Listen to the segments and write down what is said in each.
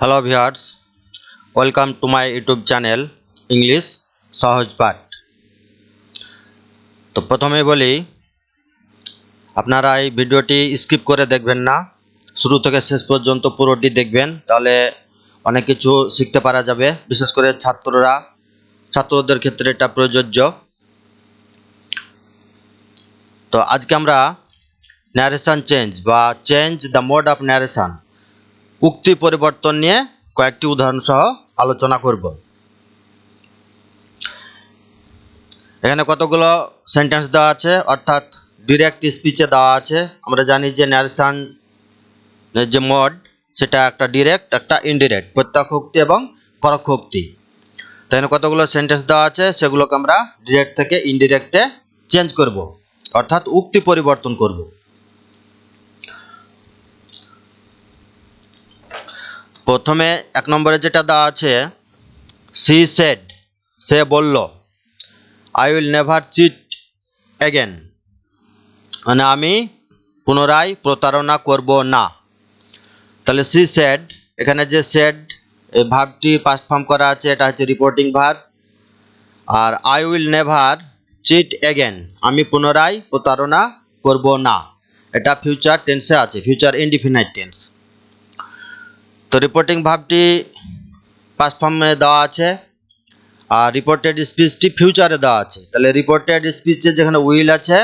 Hello viewers, welcome to my YouTube channel English সহজ পাঠ। তো প্রথমেই বলি, আপনারা এই ভিডিওটি স্কিপ করে দেখবেন না, শুরু থেকে শেষ পর্যন্ত পুরোটি দেখবেন, তাহলে অনেক কিছু শিখতে পারা যাবে। বিশেষ করে ছাত্রদের ক্ষেত্রে এটা প্রযোজ্য। তো আজকে আমরা ন্যারেশন চেঞ্জ বা change the mode of narration, উক্তি পরিবর্তন নিয়ে কয়েকটি উদাহরণ সহ আলোচনা করব। এখানে কতগুলো সেন্টেন্স দেওয়া আছে, অর্থাৎ ডিরেক্ট স্পিচে দেওয়া আছে। আমরা জানি যে ন্যারেশন যে মোড, সেটা একটা ডিরেক্ট, একটা ইনডিরেক্ট, প্রত্যক্ষ উক্তি এবং পরোক্ষ উক্তি। তো এখানে কতগুলো সেন্টেন্স দেওয়া আছে, সেগুলোকে আমরা ডিরেক্ট থেকে ইনডিরেক্টে চেঞ্জ করব, অর্থাৎ উক্তি পরিবর্তন করব। প্রথমে এক নম্বরে যেটা দেওয়া আছে, সি সেড, সে বলল। I will never cheat again, মানে আমি পুনরায় প্রতারণা করব না। তাহলে সি সেড, এখানে যে সেড এই ভার্বটি পাস্ট ফর্ম করা আছে, এটা হচ্ছে রিপোর্টিং ভার্ব। আর I will never cheat again, আমি পুনরায় প্রতারণা করব না, এটা ফিউচার টেন্সে আছে, ফিউচার ইনডিফিনাইট টেন্স। তো রিপোর্টিং ভার্বটি পাস্ট ফর্মে দেওয়া আছে, আর রিপোর্টেড স্পিচটি ফিউচারে দেওয়া আছে। তাহলে রিপোর্টেড স্পিচে যেখানে উইল আছে,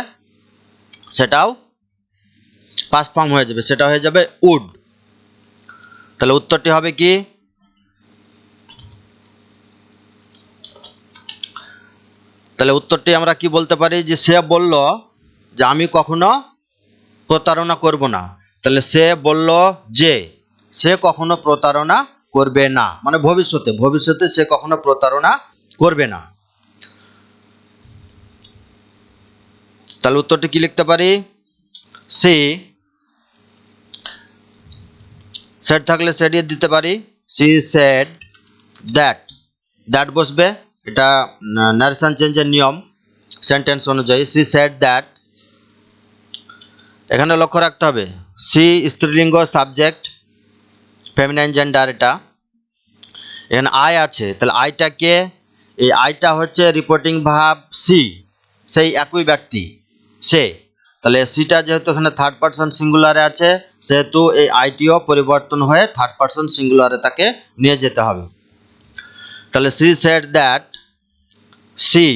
সেটাও পাস্ট ফর্ম হয়ে যাবে, সেটা হয়ে যাবে উড। তাহলে উত্তরটি হবে কি? তাহলে উত্তরটি আমরা কি বলতে পারি, যে সে বলল যে আমি কখনো প্রতারণা করব না। তাহলে সে বলল যে সে কখনো প্রতারণা করবে না, মানে ভবিষ্যতে সে কখনো প্রতারণা করবে না। তাহলে উত্তরটি কি লিখতে পারি? সি সেড থাকলে সেড দিতে পারি, সি সেড দ্যাট, দ্যাট বসবে, এটা ন্যারেশন চেঞ্জের নিয়ম সেন্টেন্স অনুযায়ী। সি সেড দ্যাট, এখানে লক্ষ্য রাখতে হবে সি স্ত্রীলিঙ্গ, সাবজেক্ট ফেমিনাইন জেন্ডার, এটা এখানে আই আছে। তাহলে আইটাকে, এই আইটা হচ্ছে রিপোর্টিং ভার্ব সি, সেই একই ব্যক্তি সে। তাহলে সিটা যেহেতু এখানে থার্ড পারসন সিঙ্গুলারে আছে, সেহেতু এই আইটিও পরিবর্তন হয়ে থার্ড পারসন সিঙ্গুলারে তাকে নিয়ে যেতে হবে। তাহলে সি সেড দ্যাট সি,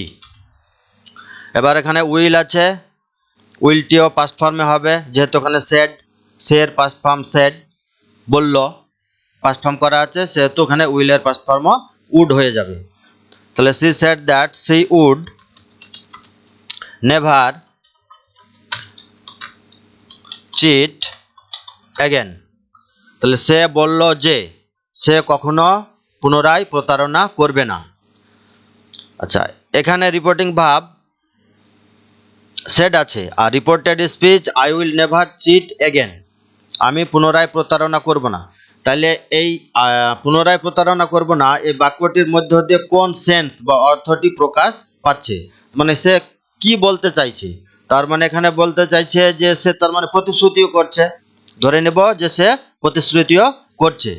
এবার এখানে উইল আছে, উইলটিও পাস্ট ফর্মে হবে, যেহেতু এখানে সেড, সের পাস্ট ফর্ম সেড, বলল পাস্ট ফর্ম করা আছে, সেহেতু এখানে উইলের পাস্ট ফর্মও উড হয়ে যাবে। তাহলে she said that she would never cheat again, তাহলে সে বলল যে সে কখনো পুনরায় প্রতারণা করবে না। আচ্ছা, এখানে রিপোর্টিং ভার্ব সেড আছে, আর reported speech I will never cheat again, আমি পুনরায় প্রতারণা করব না। তাহলে এই পুনরায় প্রতারণা করব না, এই বাক্যটির মধ্য দিয়ে কোন সেন্স বা অর্থটি প্রকাশ পাচ্ছে, মানে সে কি বলতে চাইছে? তার মানে এখানে বলতে চাইছে যে সে তার মানে প্রতিশ্রুতিও করছে, ধরে নেব যে সে প্রতিশ্রুতিও করছে।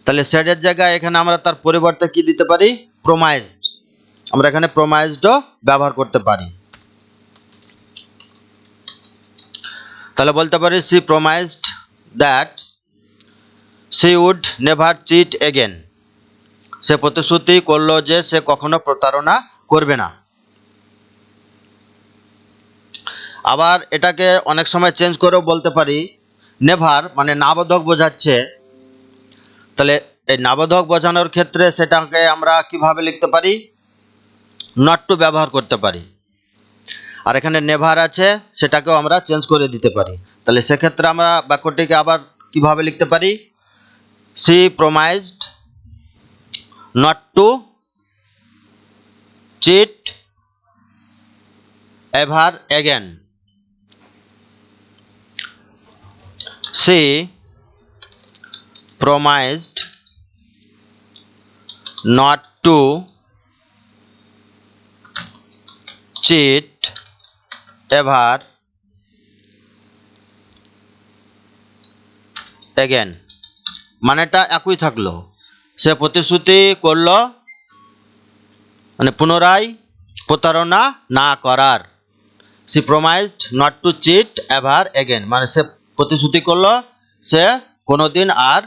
তাহলে সেডের জায়গায় এখানে আমরা তার পরিবর্তে কি দিতে পারি? প্রমাইজড, আমরা এখানে প্রমাইজডও ব্যবহার করতে পারি। তাহলে বলতে পারি she promised that she would never cheat again, সে প্রতিশ্রুতি করলো যে সে কখনো প্রতারণা করবে না। আবার এটাকে অনেক সময় চেঞ্জ করেও বলতে পারি, নেভার মানে নাবোধক বোঝাচ্ছে, তাহলে এই নাবোধক বোঝানোর ক্ষেত্রে সেটাকে আমরা কিভাবে লিখতে পারি? নট টু ব্যবহার করতে পারি। আর এখানে নেভার আছে, সেটাকেও আমরা চেঞ্জ করে দিতে পারি। তাহলে সেক্ষেত্রে আমরা বাক্যটিকে আবার কিভাবে লিখতে পারি? She promised not to cheat ever again. She promised not to cheat ever again. মানেটা একই থাকলো। সে প্রতিশ্রুতি করলো মানে পুনরায় প্রতারণা না করার। She promised not to cheat ever again, মানে সে প্রতিশ্রুতি করলো সে কোনোদিন আর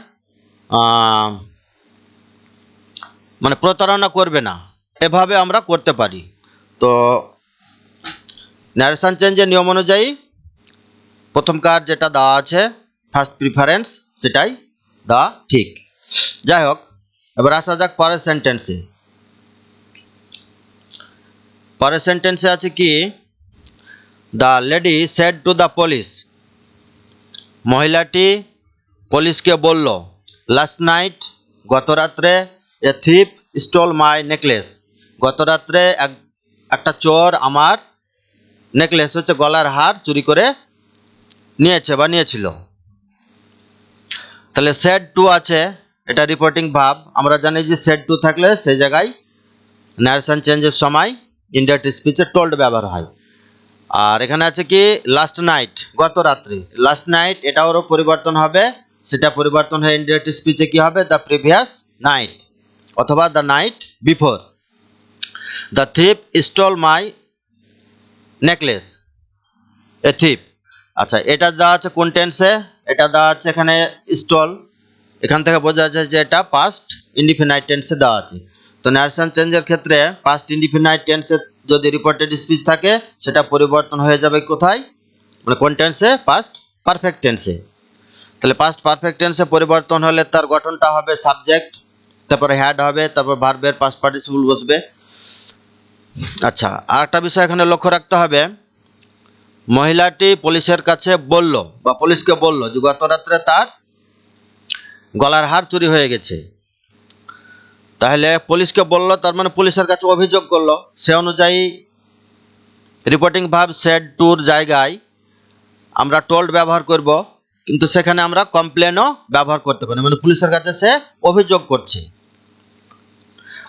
মানে প্রতারণা করবে না। এভাবে আমরা করতে পারি। তো ন্যারেশন চেঞ্জের নিয়ম অনুযায়ী প্রথমকার যেটা দেওয়া আছে ফার্স্ট প্রিফারেন্স সেটাই দেওয়া ঠিক। যাই হোক, এবার আসা যাক পরের সেন্টেন্সে। পরের সেন্টেন্সে আছে কি, the lady said to the police, মহিলাটি পুলিশকে বলল, লাস্ট নাইট, গত রাত্রে, এ থিপ স্টোল মাই নেকলেস, গত রাত্রে একটা চোর আমার নেকলেস হচ্ছে গলার হার চুরি করে নিয়েছে বা নিয়েছিল। তাহলে সেড টু আছে, এটা রিপোর্টিং ভার্ব। আমরা জানি যে সেড টু থাকলে সেই জায়গায় ন্যারেশন চেঞ্জের সময় ইনডাইরেক্ট স্পিচে টোল্ড ব্যবহার হয়। আর এখানে আছে কি লাস্ট নাইট, গত রাত্রে। লাস্ট নাইট এটারও পরিবর্তন হবে, সেটা পরিবর্তন হয়ে ইনডাইরেক্ট স্পিচে কি হবে, দ্য প্রিভিয়াস নাইট অথবা the night before. The thief stole my necklace, a thief. আচ্ছা, এটা দেওয়া আছে কোন টেন্সে, এটা দেওয়া আছে এখানে স্টল। এখান থেকে বোঝা যাচ্ছে যে এটা পাস্ট ইনডিফিনাইট টেন্সে দেওয়া আছে। তো ন্যারেশন চেঞ্জের ক্ষেত্রে পাস্ট ইনডিফিনাইট টেন্সে যদি রিপোর্টেড স্পিচ থাকে সেটা পরিবর্তন হয়ে যাবে কোথায়, মানে কোন টেন্সে, পাস্ট পারফেক্ট টেন্সে। তাহলে পাস্ট পারফেক্ট টেন্সে পরিবর্তন হলে তার গঠনটা হবে সাবজেক্ট, তারপরে হ্যাড হবে, তারপর ভার্বের পাস্ট পার্টিসিপল বসবে। আচ্ছা, আর একটা বিষয় এখানে লক্ষ্য রাখতে হবে, মহিলাটি পুলিশের কাছে বলল বা পুলিশকে বলল যে গত রাত্রে তার গলার হার চুরি হয়ে গেছে। তাহলে পুলিশকে বলল তার মানে পুলিশের কাছে অভিযোগ করলো, সে অনুযায়ী রিপোর্টিং ভার্ব সেড টুর জায়গায় আমরা টোল্ড ব্যবহার করব, কিন্তু সেখানে আমরা কমপ্লেনও ব্যবহার করতে পারি, মানে পুলিশের কাছে সে অভিযোগ করছে।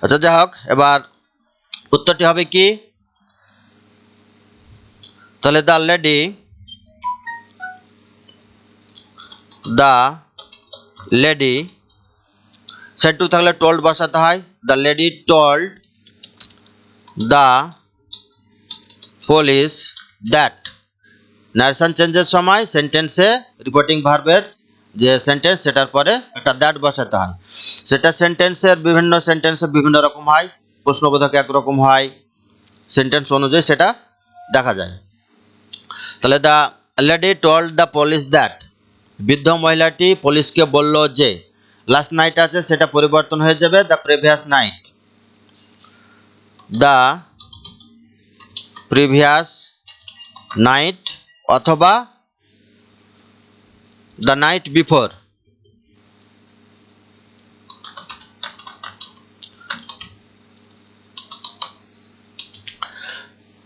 আচ্ছা, যাই হোক, এবার উত্তরটি হবে কি, তাহলে দ্য লেডি সেড টু থাকলে টোল্ড বসাতে হয়। The lady told the police that, narration চেঞ্জের সময় সেন্টেন্সে রিপোর্টিং ভার্বের যে সেন্টেন্স সেটার পরে একটা দ্যাট বসাতে হয়। সেটা সেন্টেন্সের বিভিন্ন রকম হয়, প্রশ্নবোধক একরকম হয়, সেন্টেন্স অনুযায়ী সেটা দেখা যায়। তাহলে the lady told the police that, বৃদ্ধ মহিলাটি পুলিশকে বলল যে, লাস্ট নাইট আছে সেটা পরিবর্তন হয়ে যাবে the previous night, the previous night অথবা the night before.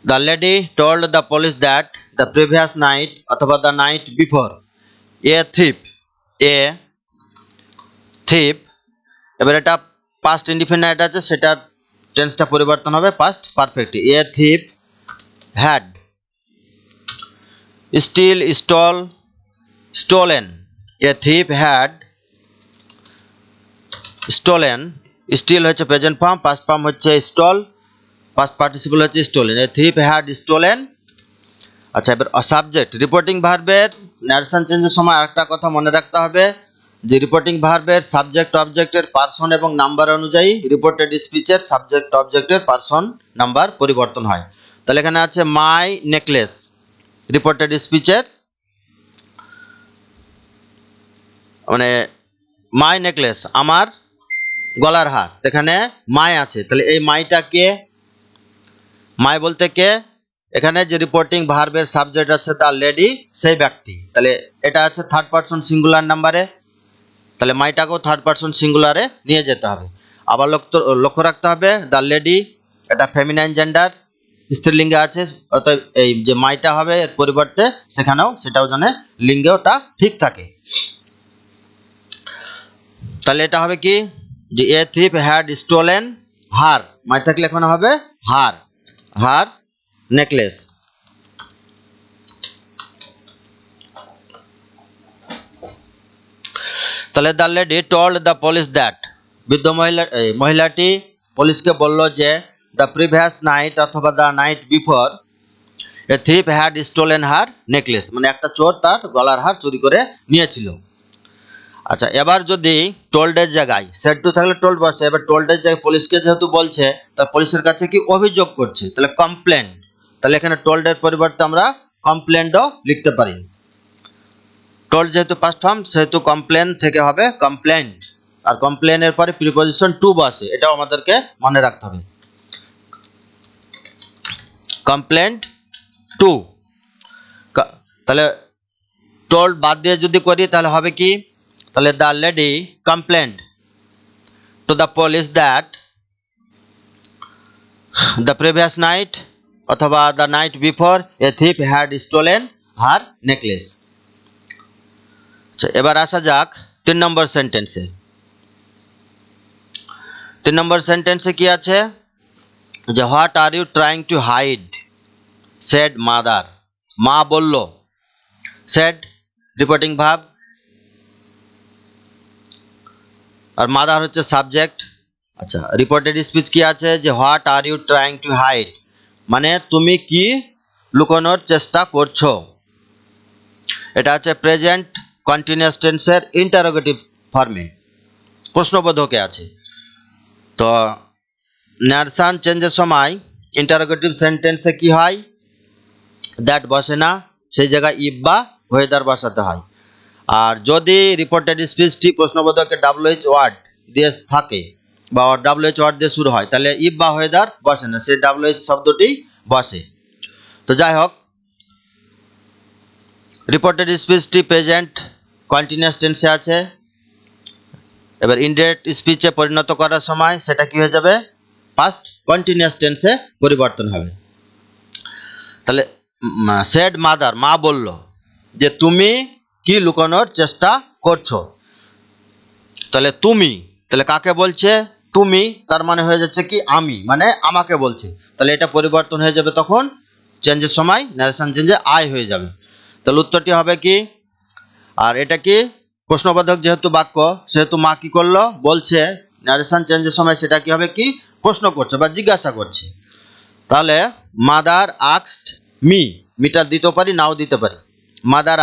The lady told the police that the previous night অথবা the night before a thief, এবার এটা পাস্ট ইনডিফিনাইট আছে, সেটার টেন্সটা পরিবর্তন হবে past perfect. a thief had stolen, a thief had stolen, steal হচ্ছে প্রেজেন্ট ফর্ম, পাস্ট ফর্ম হচ্ছে স্টল, পাস্ট পার্টিসিপল হচ্ছে stolen, a thief had stolen. আচ্ছা, এবার সাবজেক্ট রিপোর্টিং ভার্বের ন্যারেশন চেঞ্জের সময় আরেকটা কথা মনে রাখতে হবে যে রিপোর্টিং ভার্বের সাবজেক্ট অবজেক্টের পার্সন এবং নাম্বার অনুযায়ী রিপোর্টেড স্পিচের সাবজেক্ট অবজেক্টের পার্সন নাম্বার পরিবর্তন হয়। তাহলে এখানে আছে মাই নেকলেস, রিপোর্টেড স্পিচের মানে মাই নেকলেস আমার গলার হার, এখানে মাই আছে, তাহলে এই মাইটা কে, মাই বলতে কে, এখানে যে রিপোর্টিং ভার্বের সাবজেক্ট আছে দ্য লেডি, সেই ব্যক্তি, তাহলে এটা আছে থার্ড পারসন সিঙ্গুলার নাম্বারে, তাহলে মাইটাকেও থার্ড পারসন সিঙ্গুলারে নিয়ে যেতে হবে। আবার লক্ষ্য রাখতে হবে দ্য লেডি এটা ফেমিনাইন জেন্ডার, স্ত্রীলিঙ্গে আছে, অতএব এই যে মাইটা হবে এর পরিবর্তে সেখানেও সেটাও যেন লিঙ্গে ওটা ঠিক থাকে। তাহলে এটা হবে কি যে এ থিপ হ্যাড স্টোলেন হার, মাই থাকলে এখন হবে হার নেকলেস। তাহলে the lady told the police that, বৃদ্ধ মহিলাটি পুলিশকে বলল যে দ্য প্রিভিয়াস নাইট অথবা the night before a thief had stolen her necklace, মানে একটা চোর তার গলার হার চুরি করে নিয়েছিল। আচ্ছা, এবার যদি টোল্ডের জায়গায় সেড টু থাকলে টোল্ড বসে, এবার টোল্ডের জায়গায় পুলিশকে যেহেতু বলছে, তার পুলিশের কাছে কি অভিযোগ করছে, তাহলে কমপ্লেন, তাহলে এখানে টোল্ডের পরিবর্তে আমরা কমপ্লেন্টও লিখতে পারি। টোল্ড যেহেতু পাস্ট ফর্ম সেহেতু কমপ্লেন থেকে হবে কমপ্লেন্ট, আর কমপ্লেনের পরে প্রিপোজিশন টু বসে, এটাও আমাদেরকে মনে রাখতে হবে। কমপ্লেন্ট টু, তাহলে টোল্ড বাদ দিয়ে যদি করি তাহলে হবে কি, তাহলে the lady complained to the police that the previous night অথবা the night before a thief had stolen her necklace. আচ্ছা, এবার আসা যাক 3 নম্বর সেন্টেন্সে। 3 নম্বর সেন্টেন্সে কি আছে, যে what are you trying to hide said mother, মা বলল, সেড রিপোর্টিং ভার্ব আর মাদার হচ্ছে সাবজেক্ট। আচ্ছা, রিপোর্টেড স্পিচ কি আছে, যে what are you trying to hide, মানে তুমি কি লুকানোর চেষ্টা করছো। এটা হচ্ছে প্রেজেন্ট কন্টিনিউয়াস টেন্সের ইন্টারোগেটিভ ফর্মে, প্রশ্নবোধকে আছে। তো নারেশন চেঞ্জের সময় ইন্টারোগেটিভ সেন্টেন্সে কি হয়, দ্যাট বসে না, সেই জায়গায় ইফ বা ওয়েদার বসাতে হয়। আর যদি রিপোর্টেড স্পিচটি প্রশ্নবোধকে WH ওয়ার্ড দিয়ে থাকে বা WH ওয়ার্ড দিয়ে শুরু হয়, তাহলে ইফ বা ওয়েদার বসে না, সেই WH শব্দটি বসে। তো যাই হোক, রিপোর্টেড স্পিচটি প্রেজেন্ট কন্টিনিউয়াস টেন্সে আছে। এবার ইনডিরেক্ট স্পিচে পরিণত করার সময় সেটা কি হয়ে যাবে, পাস্ট কন্টিনিউয়াস টেন্সে পরিবর্তন হবে। তাহলে সেড মাদার, মা বলল যে তুমি কি লুকানোর চেষ্টা করছো। তাহলে তুমি, তাহলে কাকে বলছে, তুমি, তার মানে হয়ে যাচ্ছে কি আমি, মানে আমাকে বলছে। তাহলে এটা পরিবর্তন হয়ে যাবে, তখন চেঞ্জের সময় নারেশন চেঞ্জে আই হয়ে যাবে। তাহলে উত্তরটি হবে কি, আর এটা কি প্রশ্নবোধক যেহেতু বাক্য সেহেতু মা কি করলো, বলছে, নারেশন চেঞ্জের সময় সেটা কি হবে কি প্রশ্ন করছে বা জিজ্ঞাসা করছে। তাহলে মাদার আস্কড মি, মিটার দিতেও পারি নাও দিতে পারি। মাদার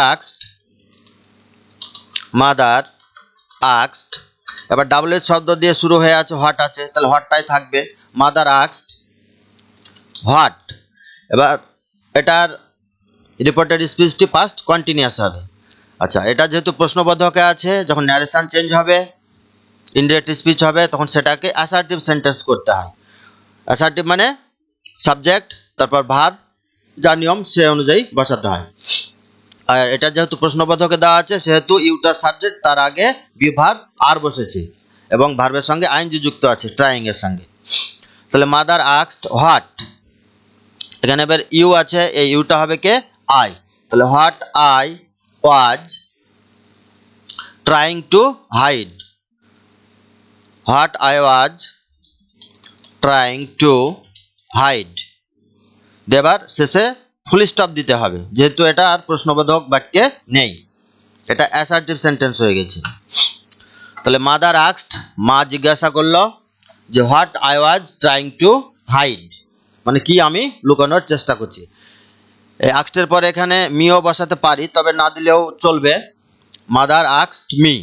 আস্কড, এবার WH শব্দ দিয়ে শুরু হয়ে আছে, হোয়াট আছে, তাহলে হোয়াটটাই থাকবে, মাদার আস্কড হোয়াট। এবার এটার রিপোর্টেড স্পিচটি পাস্ট কন্টিনিউয়াস হবে। আচ্ছা, এটা যেহেতু প্রশ্নবোধকে আছে, যখন ন্যারেশন চেঞ্জ হবে, ইনডিরেক্ট স্পিচ হবে, তখন সেটাকে অ্যাসার্টিভ সেন্টেন্স করতে হয়। অ্যাসার্টিভ মানে সাবজেক্ট তারপর ভার্ব, যা নিয়ম সে অনুযায়ী বসাতে হয়। আর এটা যেহেতু প্রশ্নবোধকে দেওয়া আছে সেহেতু ইউটার সাবজেক্ট, তার আগে বি ভার্ব আর বসেছে এবং ভার্বের সঙ্গে আইএনজি যুক্ত আছে ট্রাইং এর সঙ্গে। তাহলে মাদার আস্কড হোয়াট, এখানে এবার ইউ আছে, এই ইউটা হবে কে আই, তাহলে what I was trying to hide, what I was trying to hide. দেবার শেষে ফুল স্টপ দিতে হবে, যেহেতু এটা আর প্রশ্নবোধক বাক্যে নেই, এটা অ্যাসার্টিভ সেন্টেন্স হয়ে গেছে। তাহলে মাদার আস্কড, মা জিজ্ঞাসা করলো যে what I was trying to hide, মানে কি আমি লুকানোর চেষ্টা করছি। এই আস্কডের পরে এখানে মিও বসাতে পারি, তবে না দিলেও চলবে। মাদার আস্কড মি,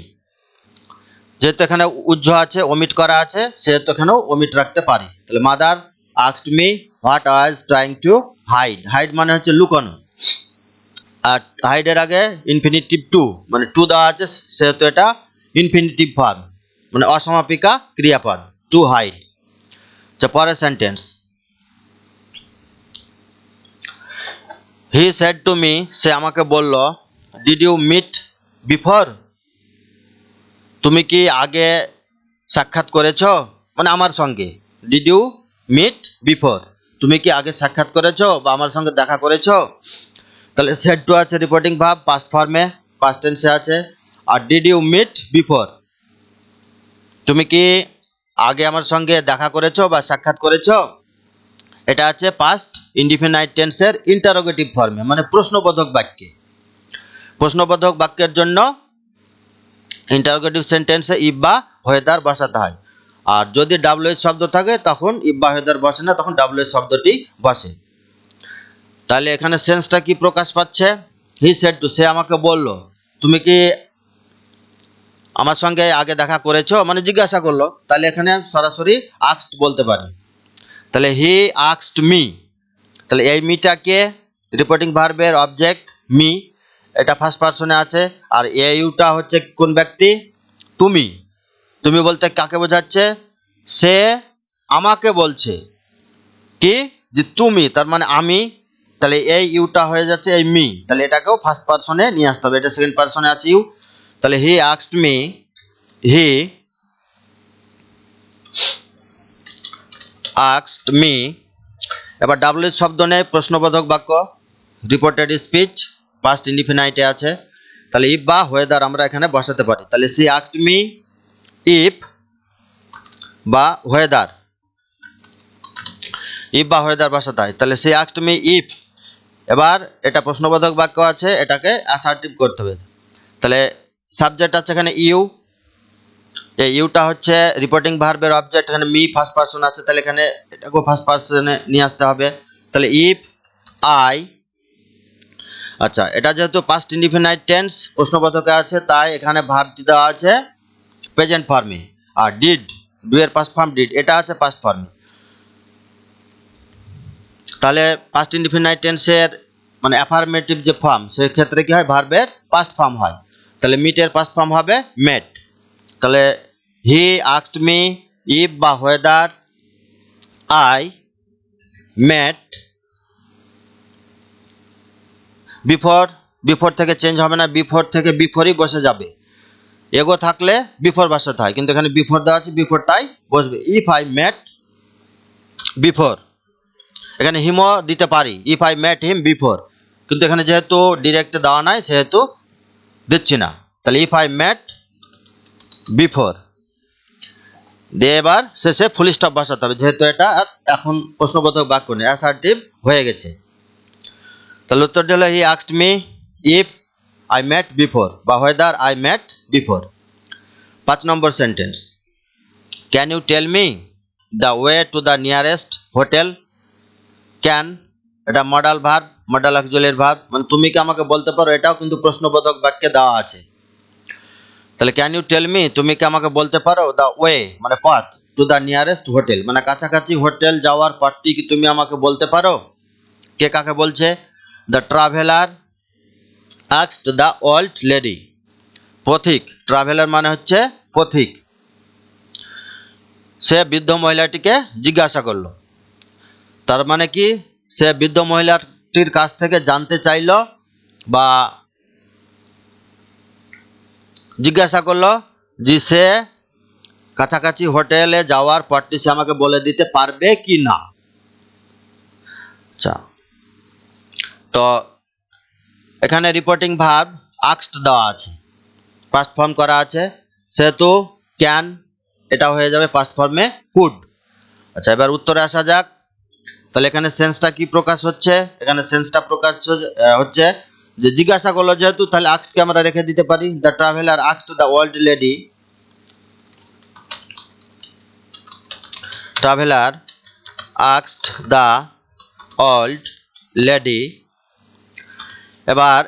যেহেতু এখানে উজ্জ আছে, ওমিট করা আছে, সেহেতু এখানেও ওমিট রাখতে পারি। তাহলে mother asked me what I was trying to hide, hide মানে হচ্ছে লুকানো, আর হাইডের আগে ইনফিনিটিভ টু, মানে টু দেওয়া আছে সেহেতু এটা ইনফিনিটিভ ভার্ব, মানে অসমাপিকা ক্রিয়াপদ, টু হাইড। আচ্ছা, পরের sentence, he said to me, সে আমাকে বলল, ডিড ইউ মিট বিফোর, তুমি কি আগে সাক্ষাৎ করেছো, মানে আমার সঙ্গে। ডিড ইউ মিট বিফোর, তুমি কি আগে সাক্ষাৎ করেছো বা আমার সঙ্গে দেখা করেছো। তাহলে সেড টু আছে রিপোর্টিং ভার্ব পাস্ট ফর্মে, পাস্ট টেন্সে আছে। আর ডিড ইউ মিট বিফোর, তুমি কি আগে আমার সঙ্গে দেখা করেছো বা সাক্ষাৎ করেছো, এটা আছে পাস্ট ইনডিফিনাইট টেন্সের ইন্টারোগেটিভ ফর্মে, মানে প্রশ্নবোধক বাক্যে। প্রশ্নবোধক বাক্যের জন্য ইন্টারোগেটিভ সেন্টেন্সে ইফ বা ওয়েদার বসাতে হয়। আর যদি ডাব্লিউএইচ শব্দ থাকে তখন ইফ বা ওয়েদার বসে না, তখন ডাব্লিউএইচ শব্দটি বসে। তাহলে এখানে সেন্সটা কি প্রকাশ পাচ্ছে? হি সেড টু, সে আমাকে বলল। তুমি কি আমার সঙ্গে আগে দেখা করেছো, মানে জিজ্ঞাসা করলো। তাহলে এখানে সরাসরি আস্কড বলতে পারি। তাহলে হি আস্কড মি, তাহলে এই মিটাকে রিপোর্টিং ভার্বের অবজেক্ট মি, এটা ফার্স্ট পারসনে আছে। আর এ ইউটা হচ্ছে কোন ব্যক্তি? তুমি। তুমি বলতে কাকে বোঝাচ্ছে? সে আমাকে বলছে কি, যে তুমি, তার মানে আমি। তাহলে এই ইউটা হয়ে যাচ্ছে এই মি, তাহলে এটাকেও ফার্স্ট পারসনে নিয়ে আসতে হবে। এটা সেকেন্ড পারসনে আছে ইউ। তাহলে হি আস্কড মি, হি আস্কড মি। এবার ডাব্লিউ শব্দ নেই, প্রশ্নবোধক বাক্য, রিপোর্টেড স্পিচ, পাস্ট ইনডিফিনাইটে আছে। তাহলে ইফ বা ওয়েদার আমরা এখানে বসাতে পারি। তাহলে সি আস্কড মি ইফ বা ওয়েদার, ইফ বা ওয়েদার বসাতে হয়। তাহলে সি আস্কড মি ইফ। এবার এটা প্রশ্নবোধক বাক্য আছে, এটাকে অ্যাসার্টিভ করতে হবে। তাহলে সাবজেক্ট আছে এখানে ইউ, এই ইউটা হচ্ছে রিপোর্টিং ভার্বের অবজেক্ট। এখানে মি ফার্স্ট পারসন আছে, তাহলে এখানে এটাকেও ফার্স্ট পারসনে নিয়ে আসতে হবে। তাহলে ইফ আই, আচ্ছা এটা যেহেতু পাস্ট ইনডিফিনাইট টেন্স প্রশ্নবোধকে আছে, তাই এখানে ভার্বটি দেওয়া আছে প্রেজেন্ট ফর্মে। আর ডিড, ডু এর পাস্ট ফর্ম ডিড, এটা আছে পাস্ট ফর্মে। তাহলে পাস্ট ইনডিফিনাইট টেন্সের মানে অ্যাফার্মেটিভ যে ফর্ম, সেক্ষেত্রে কি হয়? ভার্বের পাস্ট ফর্ম হয়। তাহলে মিটের পাস্ট ফর্ম হবে মেট। তাহলে হি আস্কড মি ইফ বা whether I met before, before থেকে চেঞ্জ হবে না, বিফোর থেকে বিফোরই বসে যাবে। এগো থাকলে বিফোর বসাতে হয়, কিন্তু এখানে বিফোর দেওয়া আছে, বিফোর তাই বসবে। ইফ আই মেট বিফোর, এখানে হিমও দিতে পারি, if I mate him before, কিন্তু এখানে যেহেতু ডিরেক্ট দেওয়া নাই সেহেতু দিচ্ছি না। তাহলে ইফ আই মেট বিফোর দিয়ে এবার শেষে ফুল স্টপ বসাতে হবে, যেহেতু এটা আর এখন প্রশ্নবোধক বাক্য নেই, অ্যাসার্টিভ হয়ে গেছে। তাহলে উত্তরটি হলো he asked me if I met before বা ওয়েদার আই মেট বিফোর। 5 নম্বর sentence, can you tell me the way to the nearest hotel? Can, এটা modal verb, modal auxiliary verb, মানে তুমি কি আমাকে বলতে পারো, এটাও কিন্তু প্রশ্নবোধক বাক্যে দেওয়া আছে। তাহলে ক্যান ইউ টেল মি, তুমি কি আমাকে বলতে পারো, দ্য ওয়ে মানে পথ, টু দ্য নিয়ারেস্ট হোটেল মানে কাছাকাছি হোটেল যাওয়ার পথটি কি তুমি আমাকে বলতে পারো? কে কাকে বলছে? The traveller asked the old lady, পথিক, ট্রাভেলার মানে হচ্ছে পথিক, সে বৃদ্ধ মহিলাটিকে জিজ্ঞাসা করলো। তার মানে কি, সে বৃদ্ধ মহিলাটির কাছ থেকে জানতে চাইল বা জিজ্ঞাসা করলো যে সে কাছাকাছি হোটেলে যাওয়ার পথটি সে আমাকে বলে দিতে পারবে কি না। আচ্ছা, তো এখানে রিপোর্টিং ভার্ব আস্কড দেওয়া আছে, পাস্ট ফর্ম করা আছে, সেহেতু ক্যান এটা হয়ে যাবে পাস্ট ফর্মে কুড। আচ্ছা, এবার উত্তরে আসা যাক। তাহলে এখানে সেন্সটা কি প্রকাশ হচ্ছে? এখানে সেন্সটা প্রকাশ হচ্ছে যে জিজ্ঞাসা করলো যেহেতু, তাহলে আস্কডকে আমরা রেখে দিতে পারি। The traveller asked the old lady, traveller asked the old lady. এবার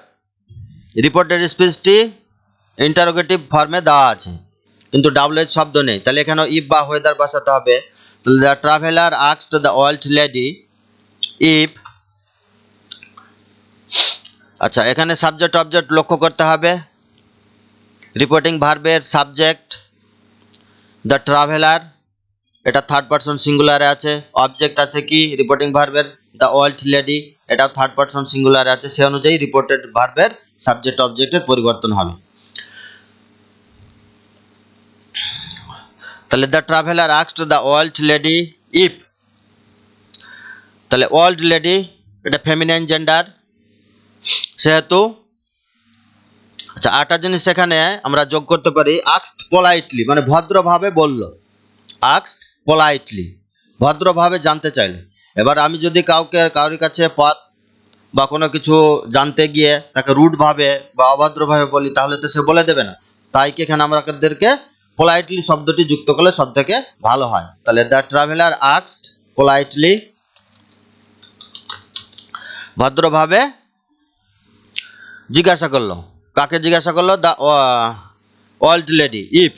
রিপোর্টেড স্পিচটি ইন্টারোগেটিভ ফর্মে দেওয়া আছে, কিন্তু ডাব্লিউএইচ শব্দ নেই, তাহলে এখানে ইফ বা ওয়েদার বসাতে হবে। তাহলে the traveller asked the old lady if, আচ্ছা এখানে সাবজেক্ট অবজেক্ট লক্ষ্য করতে হবে। রিপোর্টিং ভার্বের সাবজেক্ট দ্য ট্রাভেলার, এটা থার্ড পারসন সিঙ্গুলারে আছে। অবজেক্ট আছে কি রিপোর্টিং ভার্বের দ্য ওল্ড লেডি, এটাও থার্ড পারসন সিঙ্গুলারে আছে। সে অনুযায়ী রিপোর্টেড ভার্বের সাবজেক্ট অবজেক্টের পরিবর্তন হবে। তাহলে the traveller asked the old lady if, তাহলে ওল্ড লেডি এটা ফেমিনাইন জেন্ডার, সেহেতু আচ্ছা আরেকটা জিনিস এখানে আমরা যোগ করতে পারি, আস্কড পোলাইটলি মানে ভদ্রভাবে বলল, আস্কড পোলাইটলি ভদ্রভাবে জানতে চাইলো। এবার আমি যদি কারোর কাছে পথ বা কোনো কিছু জানতে গিয়ে তাকে রুড ভাবে বা অভদ্রভাবে বলি, তাহলে তো সে বলে দেবে না, তাই কি এখানে আমাদেরকে পোলাইটলি শব্দটি যুক্ত করলে সব থেকে ভালো হয়। তাহলে দ্য ট্রাভেলার আস্কড পোলাইটলি, ভদ্রভাবে জিজ্ঞাসা করলো। কাকে জিজ্ঞাসা করলো? The old lady. ইফ,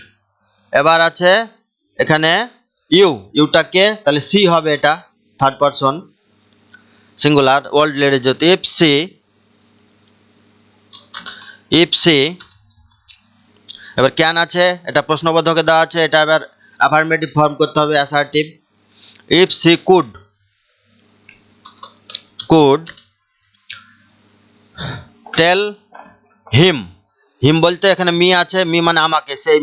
এবার আছে এখানে ইউটাকে, তাহলে সি হবে, এটা third person singular, old lady যেহেতু। ইফ সি, এবার ক্যান আছে, এটা প্রশ্নবোধকে দেওয়া আছে, এটা এবার অ্যাফার্মেটিভ ফর্ম করতে হবে, assertive. If she could tell him বলতে এখানে মি আছে, মি মানে আমাকে, সেই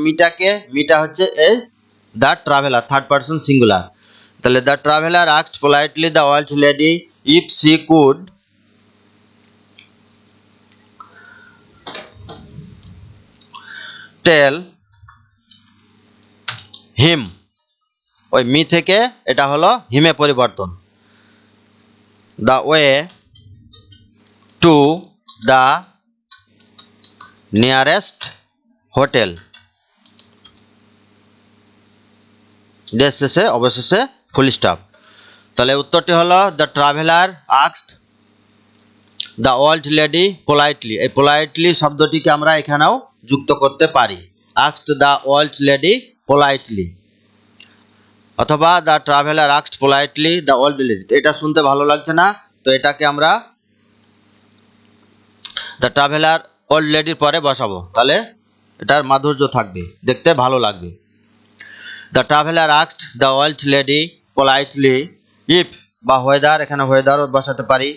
মিটা হচ্ছে এই the traveller, third person singular. তাহলে the traveller asked politely the old lady if she could tell him, ওই মি থেকে এটা হলো হিমে পরিবর্তন, the way to the nearest hotel, ডেস শেষে অবশেষে ফুল স্টপ। তাহলে উত্তরটি হলো the traveller asked the old lady politely. এই পোলাইটলি শব্দটিকে আমরা এখানেও যুক্ত করতে পারি, asked the old lady politely, অথবা the traveller asked politely the old lady. এটা শুনতে ভালো লাগছে না, তো এটাকে আমরা দ্য ট্রাভেলার ওল্ড লেডির পরে বসাবো, তাহলে এটার মাধুর্য থাকবে, দেখতে ভালো লাগবে। The traveller asked the old lady politely if, বা ওয়েদার, এখানে ওয়েদারও বসাতে পারি।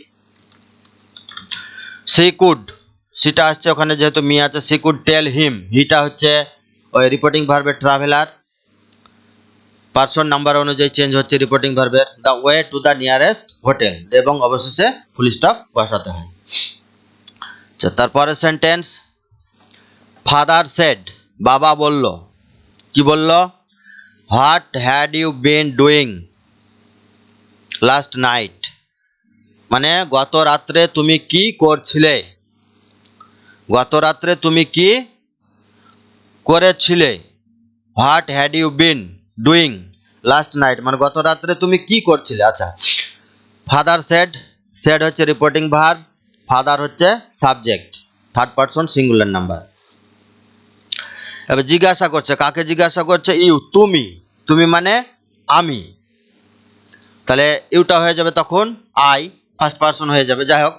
সি কুড, সিটা আসছে ওখানে যেহেতু মি আছে, সি কুড টেল হিম, হিটা হচ্ছে ওই রিপোর্টিং ভার্বের ট্রাভেলার, পার্সন নাম্বার অনুযায়ী চেঞ্জ হচ্ছে রিপোর্টিং ভার্বের। The way to the nearest hotel, এবং অবশেষে ফুল স্টপ বসাতে হয়। আচ্ছা, তারপরে সেন্টেন্স, ফাদার সেড, বাবা বলল। কি বলল? What had you been doing last night, মানে গত রাত্রে তুমি কি করছিলে, গত রাত্রে তুমি কি করেছিলে। What had you been doing last night, মানে গত রাত্রে তুমি কি করছিলে। আচ্ছা, ফাদার সেড, সেড হচ্ছে রিপোর্টিং ভার্ব, ফাদার হচ্ছে subject, third person singular number. এবার জিজ্ঞাসা করছে, কাকে জিজ্ঞাসা করছে? ইউ, তুমি, তুমি মানে আমি, তাহলে ইউটা হয়ে যাবে তখন আই, ফার্স্ট পারসন হয়ে যাবে। যাই হোক,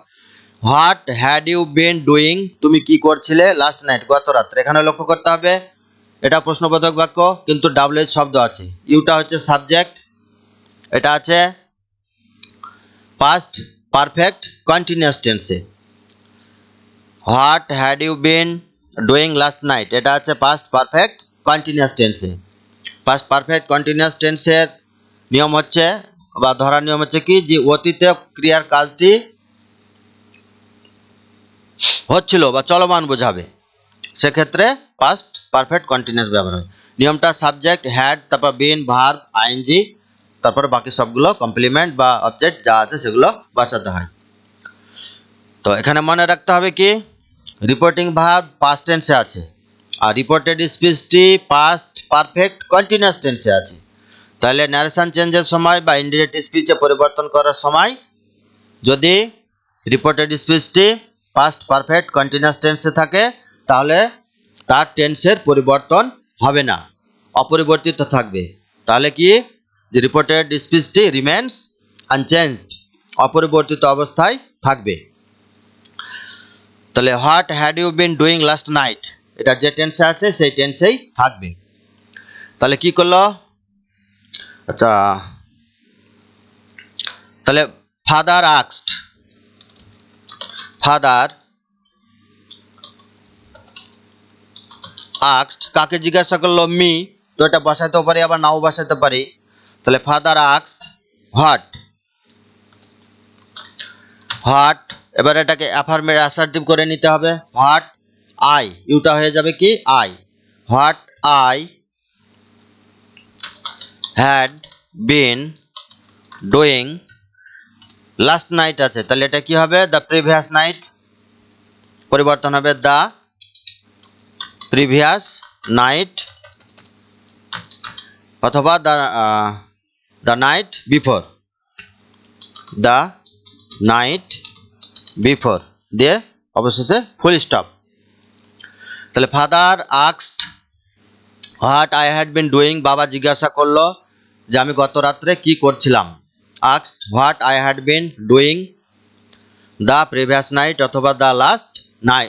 what had you been doing, তুমি কি করছিলে লাস্ট নাইট, গত রাত্রে। এখানে লক্ষ্য করতে হবে এটা প্রশ্নবোধক বাক্য, কিন্তু ডাব্লিউএইচ শব্দ আছে, ইউটা হচ্ছে সাবজেক্ট, এটা আছে পাস্ট পারফেক্ট কন্টিনিউয়াস টেন্সে। What had you been doing last night, এটা আছে পাস্ট পারফেক্ট কন্টিনিউয়াস টেন্সে। পাস্ট পারফেক্ট কন্টিনিউয়াস টেন্সের নিয়ম হচ্ছে, বা ধরার নিয়ম হচ্ছে কি, যে অতীতে ক্রিয়ার কাজটি হচ্ছিল বা চলমান বোঝাবে, সেক্ষেত্রে পাস্ট পারফেক্ট কন্টিনিউয়াস ব্যবহার হয়। নিয়মটা সাবজেক্ট, হ্যাড, তারপর বিন, ভার্ব, আইএনজি, তারপর বাকি সবগুলো কমপ্লিমেন্ট বা অবজেক্ট যা আছে সেগুলো বসাতে হয়। তো এখানে মনে রাখতে হবে কি, রিপোর্টিং ভার্ব পাস্ট টেন্সে আছে, আর রিপোর্টেড স্পিচটি পাস্ট পারফেক্ট কন্টিনিউয়াস টেন্সে আছে। তাহলে ন্যারেশন চেঞ্জের সময় বা ইনডিরেক্ট স্পিচে পরিবর্তন করার সময় যদি রিপোর্টেড স্পিচটি পাস্ট পারফেক্ট কন্টিনিউয়াস টেন্সে থাকে, তাহলে তার টেন্সের পরিবর্তন হবে না, অপরিবর্তিত থাকবে। তাহলে কি, যে রিপোর্টেড স্পিচটি রিমেন্স আনচেঞ্জড, অপরিবর্তিত অবস্থায় থাকবে। তাহলে what had you been doing last night, এটা যে টেন্সে আছে সেই টেন্সেই থাকবে। তাহলে কি করলো? আচ্ছা, তাহলে ফাদার আস্কড, ফাদার আস্কড, কাকে জিজ্ঞাসা করলো? মি, তো এটা বসাইতে পারি, আবার নাও বসাইতে পারি। তাহলে ফাদার আস্কড হোয়াট, হোয়াট, এবার এটাকে অ্যাফার্মেটিভ অ্যাসার্টিভ করে নিতে হবে। হোয়াট আই, ইউটা হয়ে যাবে কি I, what I had been doing last night আছে, তাহলে এটা কি হবে? দ্য প্রিভিয়াস নাইট, পরিবর্তন হবে দ্য প্রিভিয়াস নাইট অথবা the night before, the night before দিয়ে অবশেষে ফুল স্টপ। তাহলে father asked what I had been doing, বাবা জিজ্ঞাসা করলো যে আমি গত রাত্রে কি করছিলাম। Asked what I had been doing the previous night অথবা the last night,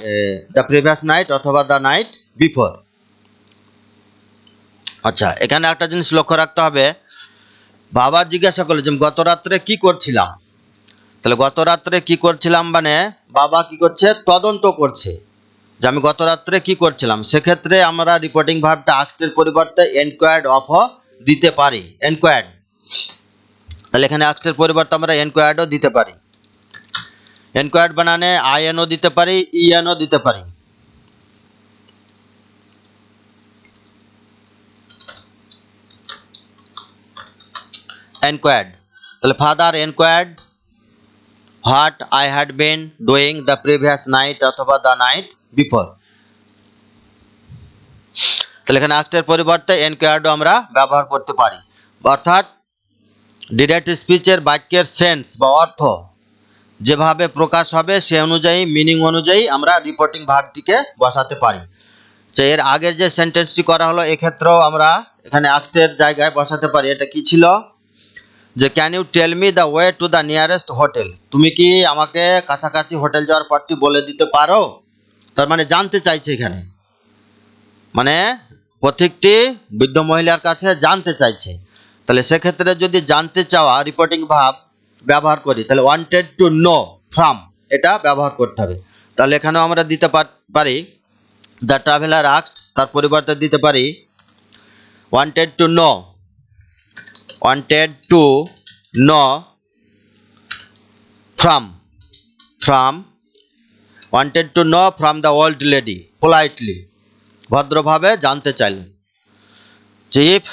the previous night অথবা দ্য নাইট বিফোর। আচ্ছা, এখানে একটা জিনিস লক্ষ্য রাখতে হবে, বাবা জিজ্ঞাসা করলো যে গত রাত্রে কি করছিলাম। তাহলে গত রাত্রে কি করছিলাম মানে বাবা কি করছে, তদন্ত করছে যে আমি গত রাত্রে কি করছিলাম। সেক্ষেত্রে আমরা রিপোর্টিং ভার্বটা আস্কডের পরিবর্তে এনকোয়ার্ড অফও দিতে পারি, এনকোয়ার্ড। তাহলে এখানে আস্কডের পরিবর্তে আমরা এনকোয়ার্ডও দিতে পারি। এনকোয়ার্ড বানানে আইএনও দিতে পারি, ইএনও দিতে পারি। এনকোয়ার্ড, তাহলে father enquired what I had been doing the previous night অথবা দ্য নাইট বিফোর। তাহলে এখানে আস্কডের পরিবর্তে এনকোয়ার্ডও আমরা ব্যবহার করতে পারি। অর্থাৎ ডিরেক্ট স্পিচের বাক্যের সেন্স বা অর্থ যেভাবে প্রকাশ হবে সে অনুযায়ী, মিনিং অনুযায়ী আমরা রিপোর্টিং ভার্বটিকে বসাতে পারি। তো এর আগের যে সেন্টেন্সটি করা হলো এক্ষেত্রেও আমরা এখানে আস্কডের জায়গায় বসাতে পারি। এটা কি ছিল, যে can you tell me the way to the nearest hotel, তুমি কি আমাকে কাছাকাছি হোটেল যাওয়ার পথটি বলে দিতে পারো। তার মানে জানতে চাইছে এখানে, মানে পথিকটি বৃদ্ধ মহিলার কাছে জানতে চাইছে। তাহলে সেক্ষেত্রে যদি জানতে চাওয়া রিপোর্টিং ভার্ব ব্যবহার করি তাহলে ওয়ান্টেড টু নো ফ্রম এটা ব্যবহার করতে হবে। তাহলে এখানেও আমরা দিতে পারি দ্য ট্রাভেলার আস্কড, তার পরিবর্তে দিতে পারি wanted to know, wanted to know from wanted to know from the old lady politely, ভদ্রভাবে জানতে চাইলেন যে if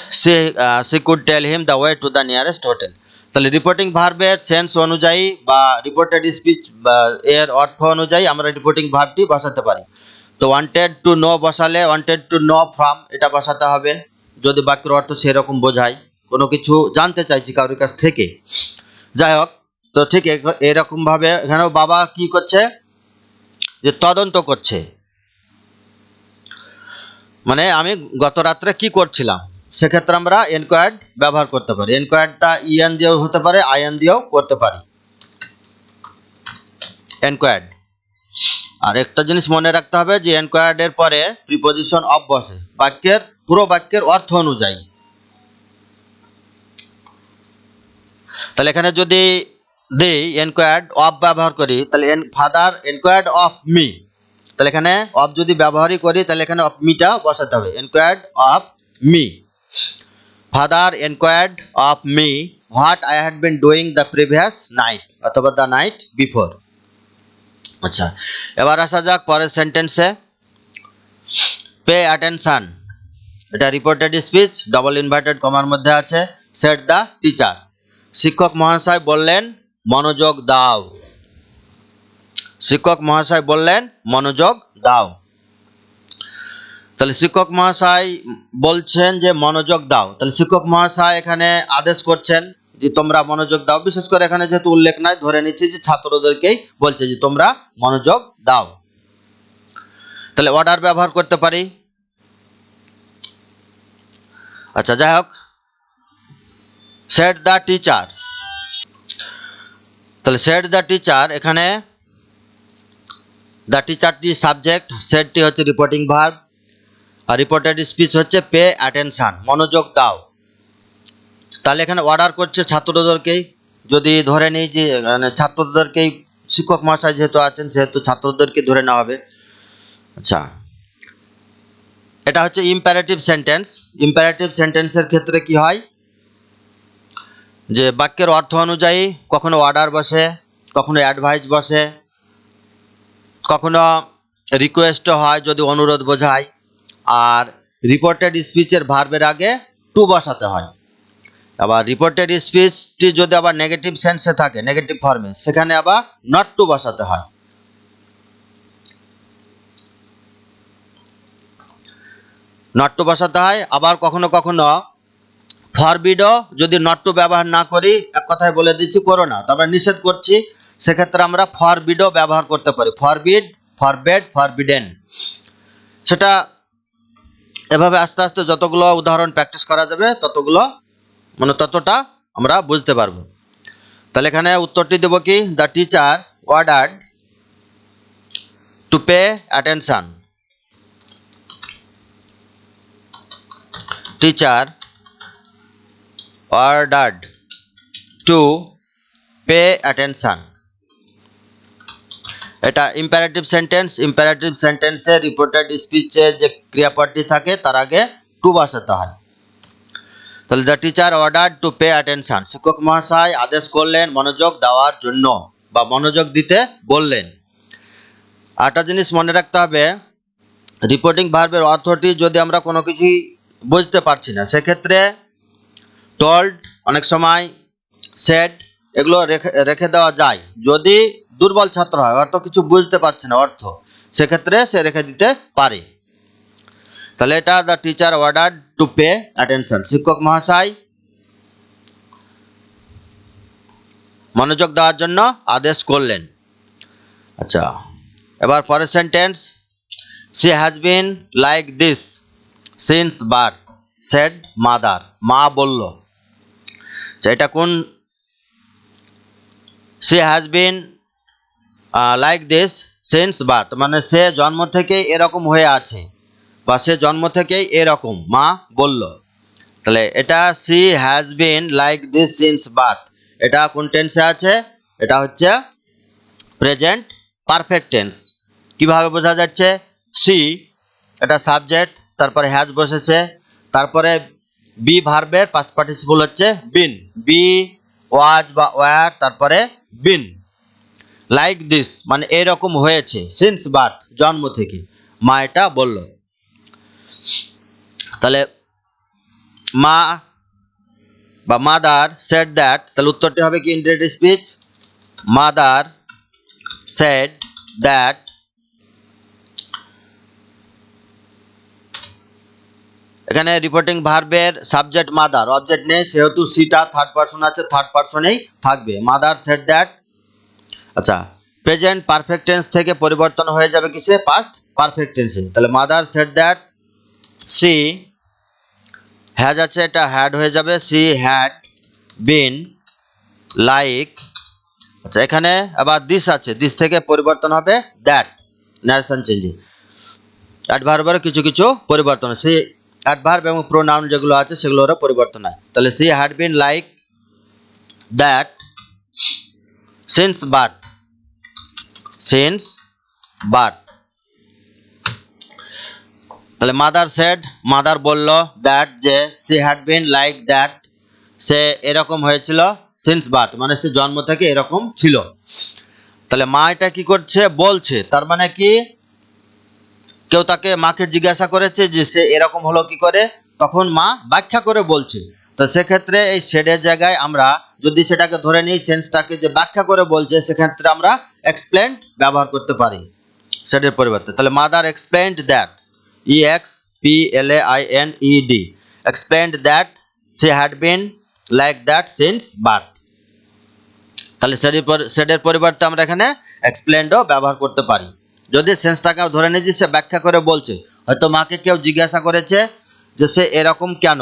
she could tell him the way to the nearest hotel। তাহলে রিপোর্টিং ভার্বের সেন্স অনুযায়ী বা রিপোর্টেড স্পিচ এর অর্থ অনুযায়ী আমরা রিপোর্টিং ভার্বটি বসাতে পারি। তো wanted to know বসালে wanted to know from এটা বসাতে হবে যদি বাক্যের অর্থ সেরকম বোঝায়, কোনো কিছু জানতে চাইছি কারোর কাছ থেকে। যাই হোক, তো ঠিক এরকম ভাবে এখানেও বাবা কি করছে, যে তদন্ত করছে, মানে আমি গত রাত্রে কি করছিলাম। সেক্ষেত্রে আমরা এনকোয়ার্ড ব্যবহার করতে পারি। এনকোয়ার্ডটা ইএন দিয়েও হতে পারে, আইএন দিয়েও করতে পারি, এনকোয়ার্ড। আর একটা জিনিস মনে রাখতে হবে যে এনকোয়ার্ডের পরে প্রিপোজিশন অফ বসে বাক্যের পুরো বাক্যের অর্থ অনুযায়ী। তাহলে এখানে যদি দেই এনকোয়ার্ড অফ ব্যবহার করি তাহলে ফাদার এনকোয়ার্ড অফ মি, তাহলে এখানে অফ যদি ব্যবহারই করি তাহলে এখানে অফ মিটা বসাতে হবে, enquired of me. Father enquired of me what I had been doing the previous night অথবা দ্য নাইট বিফোর। আচ্ছা, এবার আসা যাক পরের সেন্টেন্সে। পে অ্যাটেনশন, এটা রিপোর্টেড স্পিচ, ডবল ইনভার্টেড কমার মধ্যে আছে। সেড দ্য টিচার, শিক্ষক মহাশয় বললেন মনোযোগ দাও, শিক্ষক মহাশয় বললেন মনোযোগ দাও। তাহলে শিক্ষক মহাশয় বলছেন যে মনোযোগ দাও, তাহলে শিক্ষক মহাশয় এখানে আদেশ করছেন যে তোমরা মনোযোগ দাও। বিশেষ করে এখানে যেহেতু উল্লেখ নাই ধরে নিচ্ছি যে ছাত্রদেরকেই বলছে যে তোমরা মনোযোগ দাও। তাহলে অর্ডার ব্যবহার করতে পারি। আচ্ছা, যাই হোক, সেড দ্য টিচার, তাহলে সেড দ্য টিচার, এখানে দ্য টিচারটি সাবজেক্ট, সেডটি হচ্ছে রিপোর্টিং ভার্ব, আর রিপোর্টেড স্পিচ হচ্ছে পে অ্যাটেনশন, মনোযোগ দাও। তাহলে এখানে অর্ডার করছে ছাত্রদেরকেই, যদি ধরে নিই যে ছাত্রদেরকেই, শিক্ষক মহাশয় যেহেতু আছেন সেহেতু ছাত্রদেরকে ধরে নেওয়া হবে। আচ্ছা, এটা হচ্ছে ইম্পারেটিভ সেন্টেন্স। ইম্পারেটিভ সেন্টেন্সের ক্ষেত্রে কি হয়, যে বাক্যের অর্থ অনুযায়ী কখনো অর্ডার বসে, কখনো অ্যাডভাইস বসে, কখনো রিকোয়েস্টও হয় যদি অনুরোধ বোঝায়। আর রিপোর্টেড স্পিচের ভার্বের আগে টু বসাতে হয়। আবার রিপোর্টেড স্পিচটি যদি আবার নেগেটিভ সেন্সে থাকে, নেগেটিভ ফর্মে, সেখানে আবার নট টু বসাতে হয়। নট টু বসাতে হয়। আবার কখনো কখনো ফরবিডও যদি নট টু ব্যবহার না করি, এক কথায় বলে দিচ্ছি করো না, তবে নিষেধ করছি, সেক্ষেত্রে আমরা ফরবিডও ব্যবহার করতে পারি। Forbid, forbade, forbidden. সেটা এভাবে আস্তে আস্তে যতগুলো উদাহরণ প্র্যাকটিস করা যাবে ততটা আমরা বুঝতে পারবো। তাহলে এখানে উত্তরটি দেব কি, the teacher ordered to pay attention. Teacher ordered to pay attention। এটা ইম্পারেটিভ সেন্টেন্স। ইম্পারেটিভ সেন্টেন্সে রিপোর্টেড স্পিচে যে ক্রিয়াপদটি থাকে তার আগে টু বসাতে হয়। তাহলে the teacher ordered to pay attention, শিক্ষক মহাশয় আদেশ করলেন মনোযোগ দেওয়ার জন্য বা মনোযোগ দিতে বললেন। একটা জিনিস মনে রাখতে হবে, রিপোর্টিং ভার্বের অর্থটি যদি আমরা কোনো কিছুই বুঝতে পারছি না, সেক্ষেত্রে টোল্ড, অনেক সময় সেড, এগুলো রেখে দেওয়া যায়। যদি দুর্বল ছাত্র হয়, অর্থ কিছু বুঝতে পারছে না অর্থ, সেক্ষেত্রে সে রেখে দিতে পারে। তাহলে এটা the teacher ordered to pay attention, শিক্ষক মহাশয় মনোযোগ দেওয়ার জন্য আদেশ করলেন। আচ্ছা, এবার পরের sentence, she has been like this since birth said mother, মা বলল। এটা কোন, she has been like this since birth, মানে সে জন্ম থেকেই এরকম হয়ে আছে বা সে জন্ম থেকেই এরকম, মা বলল। তাহলে এটা she has been like this since birth, এটা কোন টেন্সে আছে, এটা হচ্ছে প্রেজেন্ট পারফেক্ট টেন্স। কিভাবে বোঝা যাচ্ছে, শি এটা সাবজেক্ট, তারপরে হ্যাজ বসেছে, তারপরে বি ভার্বের পাস্ট পার্টিসিপল হচ্ছে বিন, বি ওয়াজ বা ওয়ার, তারপরে বিন। লাইক দিস মানে এরকম হয়েছে, সিন্স বার্থ জন্ম থেকে, মা এটা বলল। তাহলে মা বা মাদার সেড দ্যাট, তাহলে উত্তরটি হবে কি indirect speech, mother said that. এখানে রিপোর্টিং ভার্বের সাবজেক্ট মাদার, অবজেক্ট নেই, সেহেতু সিটা থার্ড পারসন আছে, থার্ড পারসনেই থাকবে, মাদার সেড দ্যাট। আচ্ছা, প্রেজেন্ট পারফেক্ট টেন্স থেকে পরিবর্তন হয়ে যাবে কিসে, পাস্ট পারফেক্ট টেন্সে। তাহলে mother shed that she has আছে, এটা হ্যাড হয়ে যাবে, সি হ্যাড বিন লাইক। আচ্ছা, এখানে আবার দিস আছে, দিস থেকে পরিবর্তন হবে দ্যাট, ন্যারেশন চেঞ্জিং। অ্যাডভার্বের কিছু কিছু পরিবর্তন, সি অ্যাডভার্ব এবং প্রোনাউন যেগুলো আছে সেগুলোরও পরিবর্তন হয়। তাহলে she had been like that since birth, since birth. তাহলে মাদার সেড, মাদার বলল, দ্যাট যে she had been like that সে এরকম হয়েছিল, সিন্স বার্থ মানে সে জন্ম থেকে এরকম ছিল। তাহলে মা এটা কি করছে, বলছে, তার মানে কি কেউ তাকে, মাকে জিজ্ঞাসা করেছে যে সে এরকম হলো কি করে, তখন মা ব্যাখ্যা করে বলছে। তো সেক্ষেত্রে এই শেডের জায়গায় আমরা যদি সেটাকে ধরে নিই, সেন্সটাকে যে ব্যাখ্যা করে বলছে, সেক্ষেত্রে আমরা এক্সপ্লেন্ড ব্যবহার করতে পারি শেডের পরিবর্তে। তাহলে mother explained that, EXPLAINED, explained that C had been like that since birth. তাহলে শেডের পরিবর্তে আমরা এখানে এক্সপ্লেন্ডও ব্যবহার করতে পারি যদি সেন্সটাকে ধরে নিই যে সে ব্যাখ্যা করে বলছে। হয়তো মাকে কেউ জিজ্ঞাসা করেছে যে সে এরকম কেন।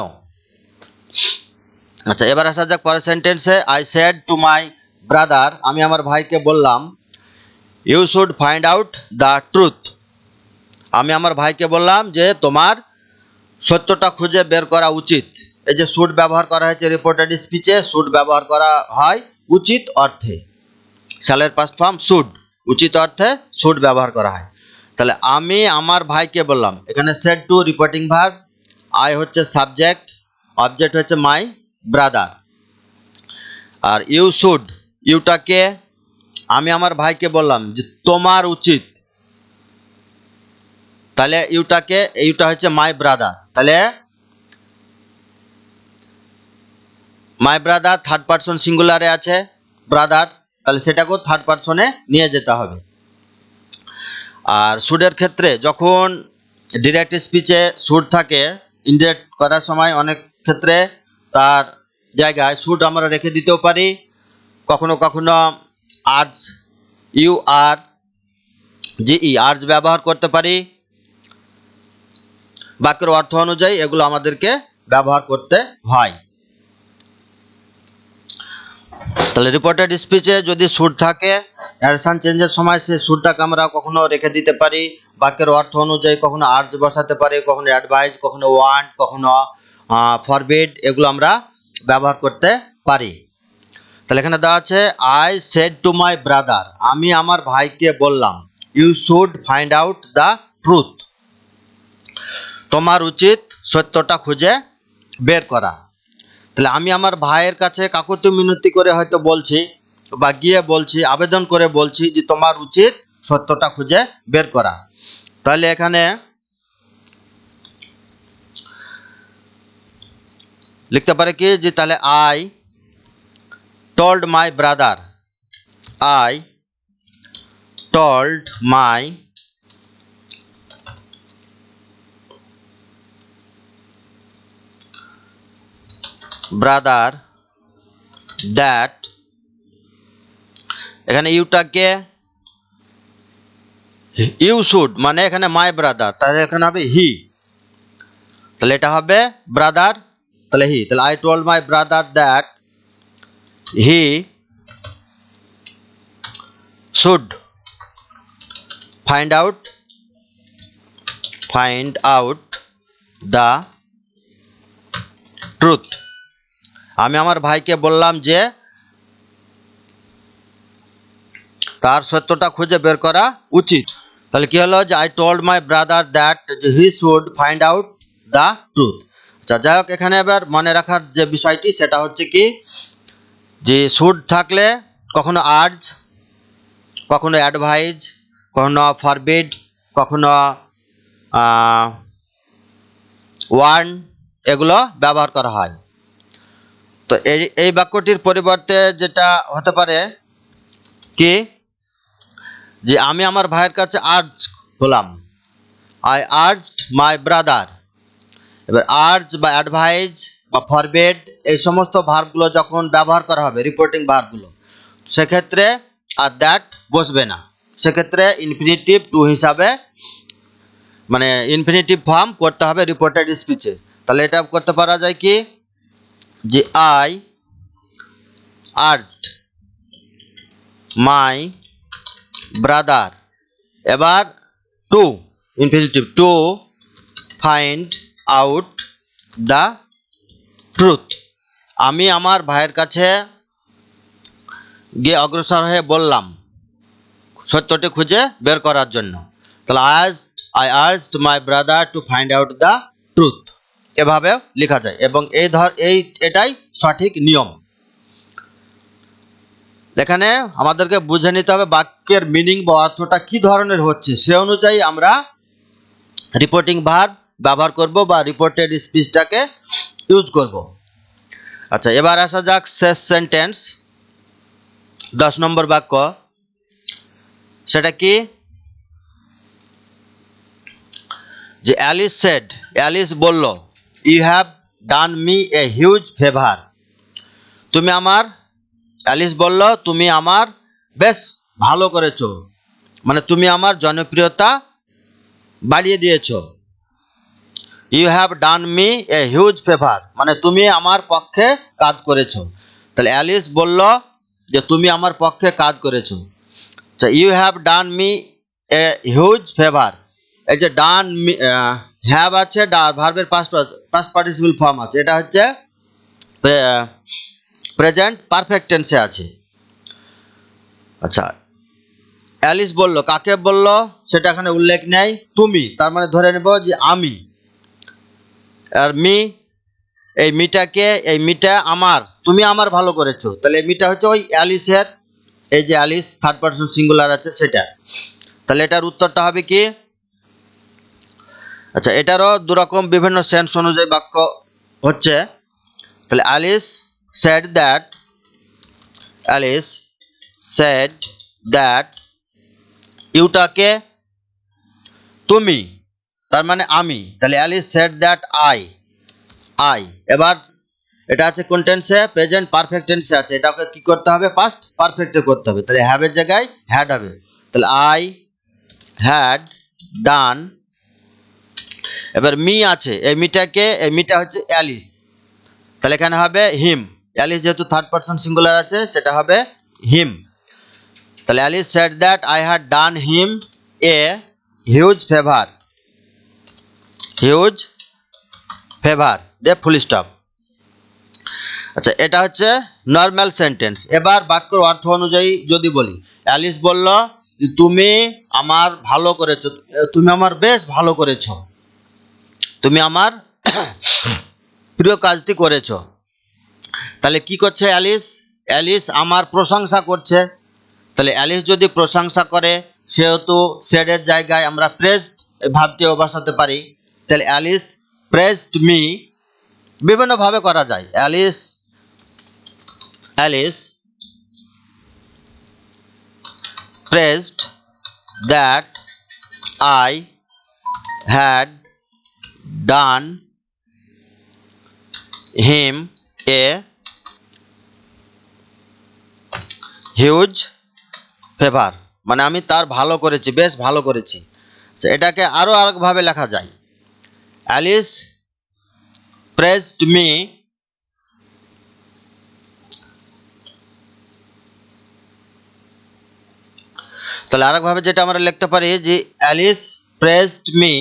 আচ্ছা, এবার আসা যাক পরের সেন্টেন্সে, I said to my brother, আমি আমার ভাইকে বললাম, you should find out the truth, আমি আমার ভাইকে বললাম যে তোমার সত্যটা খুঁজে বের করা উচিত। এই যে শুড ব্যবহার করা হয়েছে রিপোর্টেড স্পিচে, শুড ব্যবহার করা হয় উচিত অর্থে, শ্যালের পাস্ট ফর্ম শুড, উচিত অর্থে শুড ব্যবহার করা হয়। তাহলে আমি আমার ভাইকে বললাম, এখানে said to reporting verb, I হচ্ছে সাবজেক্ট, অবজেক্ট হচ্ছে মাই ব্রাদার, আর ইউ শুড, ইউটাকে আমি আমার ভাইকে বললাম যে তোমার উচিত, তাহলে ইউটাকে, ইউটা হচ্ছে মাই ব্রাদার, তাহলে মাই ব্রাদার থার্ড পারসন সিঙ্গুলারে আছে ব্রাদার, তাহলে সেটাকেও থার্ড পারসনে নিয়ে যেতে হবে। আর শুডের ক্ষেত্রে যখন ডিরেক্ট স্পিচে শুড থাকে, ইনডিরেক্ট করার সময় অনেক ক্ষেত্রে তার জায়গায় শুড আমরা রেখে দিতেও পারি, কখনো কখনো urge, U R G E urge ব্যবহার করতে পারি। বাক্যের অর্থ অনুযায়ী এগুলো আমাদেরকে ব্যবহার করতে হয়। তাহলে রিপোর্টেড স্পিচে যদি শুড থাকে, অ্যাকশন চেঞ্জের সময় সে শুডটাকে আমরা কখনো রেখে দিতে পারি, বাক্যের অর্থ অনুযায়ী কখনো আর্জ বসাতে পারি, কখনো অ্যাডভাইস, কখনো ওয়ান্ট, কখনো ফরবিড, এগুলো আমরা ব্যবহার করতে পারি। তাহলে এখানে দেওয়া আছে I said to my brother, আমি আমার ভাইকে বললাম, you should find out the truth, তোমার উচিত সত্যটা খুঁজে বের করা। তাহলে আমি আমার ভাইয়ের কাছে কাকুতি মিনতি করে হয়তো বলছি বা গিয়ে বলছি, আবেদন করে বলছি যে তোমার উচিত সত্যটা খুঁজে বের করা। তাহলে এখানে লিখতে পারে কি যে তাহলে I told my brother, I told my brother that, এখানে ইউটাকে ইউ শুড মানে এখানে মাই ব্রাদার, তাহলে এখানে হবে হি, তাহলে এটা হবে ব্রাদার, তাহলে হি, তাহলে I told my brother that he should find out the truth, আমি আমার ভাইকে বললাম যে তার সত্যটা খুঁজে বের করা উচিত। তাহলে কি হলো যে I told my brother that he should find out the truth. আচ্ছা, যাই হোক, এখানে এবার মনে রাখার যে বিষয়টি সেটা হচ্ছে কি যে শুড থাকলে কখনো আর্জ, কখনো অ্যাডভাইজ, কখনো ফরবিড, কখনো ওয়ার্ন, এগুলো ব্যবহার করা হয়। তো এই বাক্যটির পরিবর্তে যেটা হতে পারে কি যে আমি আমার ভাইয়ের কাছে আর্জ হলাম, আই আর্জড মাই ব্রাদার। এবার আর্জ বা অ্যাডভাইজ বা ফরবিড এই সমস্ত ভার্বগুলো যখন ব্যবহার করা হবে, রিপোর্টিং ভার্বগুলো, সেক্ষেত্রে আর দ্যাট বসবে না, সেক্ষেত্রে ইনফিনিটিভ টু হিসাবে মানে ইনফিনিটিভ ফর্ম করতে হবে রিপোর্টেড স্পিচে। তাহলে এটা করতে পারা যায় কি যে আই আর্জড মাই ব্রাদার, এবার to infinitive to find out the truth, আমি আমার ভাইয়ের কাছে গিয়ে অগ্রসর হয়ে বললাম সত্যটি খুঁজে বের করার জন্য। তাহলে I urged my brother two find out the truth, এভাবে লেখা যায় এবং এটাই সঠিক নিয়ম। এখানে আমাদেরকে বুঝে নিতে হবে বাক্যের মিনিং বা অর্থটা কি ধরনের হচ্ছে, সে অনুযায়ী আমরা রিপোর্টিং ভার্ব ব্যবহার করব বা রিপোর্টেড স্পিচটাকে ইউজ করব। আচ্ছা, এবার আসা যাক শেষ সেন্টেন্স, 10 নম্বর বাক্য, সেটা কি যে অ্যালিস সেড, অ্যালিস বলল, you have done me a huge favour, তুমি আমার, অ্যালিস বলল তুমি আমার বেশ ভালো করেছো, মানে তুমি আমার জনপ্রিয়তা বাড়িয়ে দিয়েছো। You have done me a huge favour মানে তুমি আমার পক্ষে কাজ করেছো। তাহলে অ্যালিস বলল যে তুমি আমার পক্ষে কাজ করেছো। আচ্ছা, you have done me a huge favour, এই যে ডান হ্যাভ আছে, ভার্বের পাস্ট পার্টিসিপল ফর্ম আছে, এটা হচ্ছে প্রেজেন্ট পারফেক্ট টেন্সে আছে। আচ্ছা, অ্যালিস বলল, কাকে বলল সেটা এখানে উল্লেখ নেই, তুমি, তার মানে ধরে নেব যে আমি, আর মি, এই মিটাকে, এই মিটা আমার, তুমি আমার ভালো করেছো, তাহলে এই মিটা হচ্ছে ওই অ্যালিসের, এই যে অ্যালিস থার্ড পারসন সিঙ্গুলার আছে সেটা। তাহলে এটার উত্তরটা হবে কি, আচ্ছা এটারও দুরকম বিভিন্ন সেন্স অনুযায়ী বাক্য হচ্ছে। তাহলে অ্যালিস সেড দ্যাট ইউটাকে তুমি তার মানে আমি, তাহলে অ্যালিস সেড দ্যাট আই। এবার এটা আছে কোন টেন্সে? প্রেজেন্ট পারফেক্ট টেন্সে আছে, এটাকে কি করতে হবে? পাস্ট পারফেক্টে করতে হবে, তাহলে হ্যাভের জায়গায় হ্যাড হবে। তাহলে আই হ্যাড ডান। এবার মি আছে, এই মিটা হচ্ছে অ্যালিস, তাহলে এখানে হবে হিম। অ্যালিস যেহেতু থার্ড পারসন সিঙ্গুলার আছে, সেটা হবে হিম। তাহলে Alice said that I had done him a huge favour, দিয়ে ফুল স্টপ। আচ্ছা, এটা হচ্ছে নর্মাল সেন্টেন্স। এবার বাক্যের অর্থ অনুযায়ী যদি বলি, অ্যালিস বলল তুমি আমার ভালো করেছো, তুমি আমার বেশ ভালো করেছো, তুমি আমার প্রিয় কাজটি করেছো। তাহলে কি করছে অ্যালিস? অ্যালিস আমার প্রশংসা করছে। তাহলে অ্যালিস যদি প্রশংসা করে, সেহেতু সেডের জায়গায় আমরা প্রেজড ভাবটিও বসাতে পারি। তাহলে অ্যালিস প্রেজড মি, বিভিন্নভাবে করা যায়। Alice praised that I had done him a huge favor, মানে আমি তার ভালো করেছি, বেশ ভালো করেছি। এটাকে আরো আরেকভাবে লেখা যায়, অ্যালিস praised me তাহলে আরেকভাবে যেটা আমরা লিখতে পারি যে Alice praised me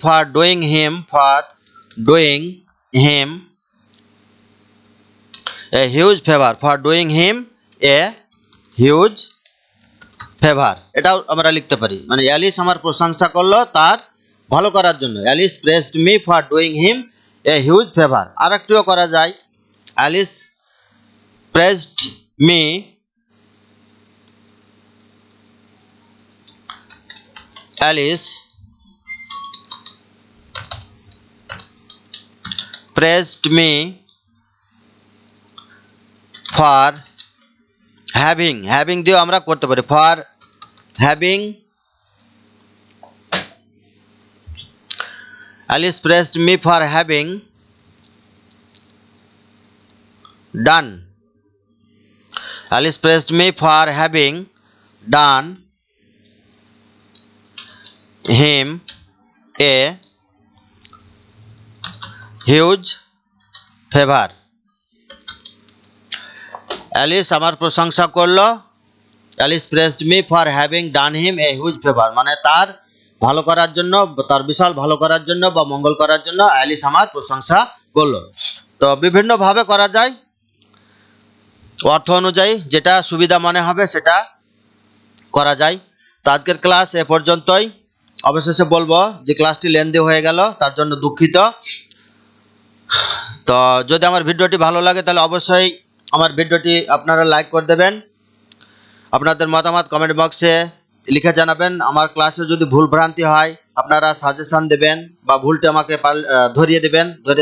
for doing him a huge favor, এটাও আমরা লিখতে পারি, মানে অ্যালিস আমার প্রশংসা করলো তার ভালো করার জন্য। Alice praised me for doing him a huge favour. আর একটিও করা যায়, Alice praised me for having দিয়েও আমরা করতে পারি, for having Alice praised me for having done him a huge favor. Alice আমার প্রশংসা করলো, Alice praised me for having done him a huge favour, মানে তার ভালো করার জন্য, তার বিশাল ভালো করার জন্য বা মঙ্গল করার জন্য অ্যালিস আমার প্রশংসা করলো। তো বিভিন্নভাবে করা যায়, অর্থ অনুযায়ী যেটা সুবিধা মনে হবে সেটা করা যায়। তো আজকের ক্লাস এ পর্যন্তই। অবশেষে বলবো যে ক্লাসটি লেন্দি হয়ে গেল, তার জন্য দুঃখিত। তো যদি আমার ভিডিওটি ভালো লাগে তাহলে অবশ্যই আমার ভিডিওটি আপনারা লাইক করে দেবেন, আপনাদের মতামত কমেন্ট বক্সে লিখে জানাবেন। আমার ক্লাসে যদি ভুল ভ্রান্তি হয় আপনারা সাজেশন দেবেন বা ভুলটি আমাকে ধরিয়ে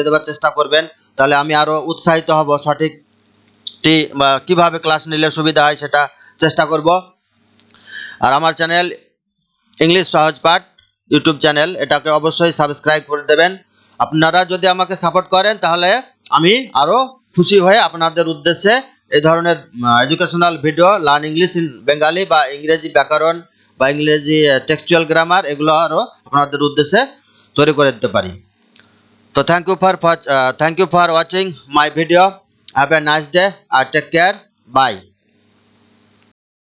দেওয়ার চেষ্টা করবেন, তাহলে আমি আরও উৎসাহিত হব সঠিকটি বা কীভাবে ক্লাস নিলে সুবিধা হয় সেটা চেষ্টা করব। আর আমার চ্যানেল ইংলিশ সহজ পাঠ ইউটিউব চ্যানেল, এটাকে অবশ্যই সাবস্ক্রাইব করে দেবেন। আপনারা যদি আমাকে সাপোর্ট করেন তাহলে আমি আরও খুশি হয়ে আপনাদের উদ্দেশ্যে এই ধরনের educational video, learn English in Bengali বা ইংরেজি ব্যাকরণ বা ইংরেজি টেক্সচুয়াল গ্রামার, এগুলো আরও আপনাদের উদ্দেশ্যে তৈরি করে দিতে পারি। তো thank you for watching my video. Have a nice day আর টেক কেয়ার, বাই।